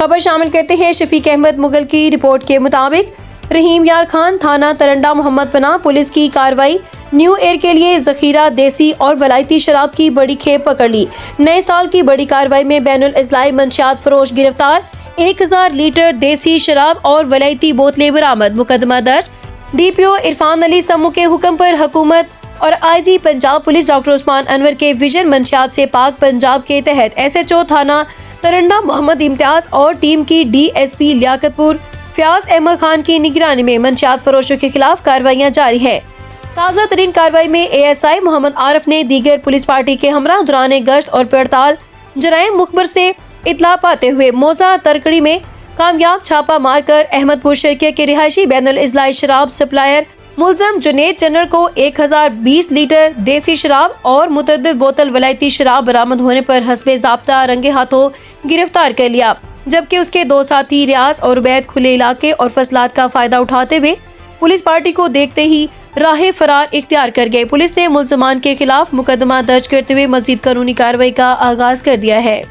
खबर शामिल करते हैं शफीक अहमद मुगल की रिपोर्ट के मुताबिक रहीम यार खान थाना तरंडा मोहम्मद पनाह पुलिस की कार्रवाई न्यू ईयर के लिए जखीरा देसी और वलायती शराब की बड़ी खेप पकड़ ली। नए साल की बड़ी कार्रवाई में बैनुल इजलाई मंशियात फरोश गिरफ्तार, 1000 लीटर देसी शराब और वलायती बोतलें बरामद। मुकदमा दर्ज। DPO इरफान अली समू के हुक्म पर हुकूमत और IG Punjab police doctor Usman Anwar के विजन मंशियात से पाक पंजाब के तहत SHO थाना तरंडा मोहम्मद इम्तियाज और टीम की DSP लियाकतपुर फयाज अहमद खान की निगरानी में मंशियात फरोशों के खिलाफ कार्रवाइयाँ जारी है। ताज़ा तरीन कार्रवाई में ASI मोहम्मद आरिफ ने दीगर पुलिस पार्टी के हमरा दौरान गश्त और पड़ताल जराइम मुखबर से इतला पाते हुए मौजा तरकड़ी में कामयाब छापा मारकर अहमदपुर शर्किया के रिहायशी बैनुल इजलाई शराब सप्लायर मुलजम जुनेद चन्नर को 1020 लीटर देसी शराब और मुतअद्दिद बोतल वलायती शराब बरामद होने पर हस्बे ज़ाब्ता रंगे हाथों गिरफ्तार कर लिया, जबकि उसके 2 साथी रियाज और उबैद खुले इलाके और फसलात का फायदा उठाते हुए पुलिस पार्टी को देखते ही राह फरार इख्तियार कर गए। पुलिस ने मुलजमान के खिलाफ मुकदमा दर्ज करते हुए मजीद कानूनी कार्रवाई का आगाज कर दिया है।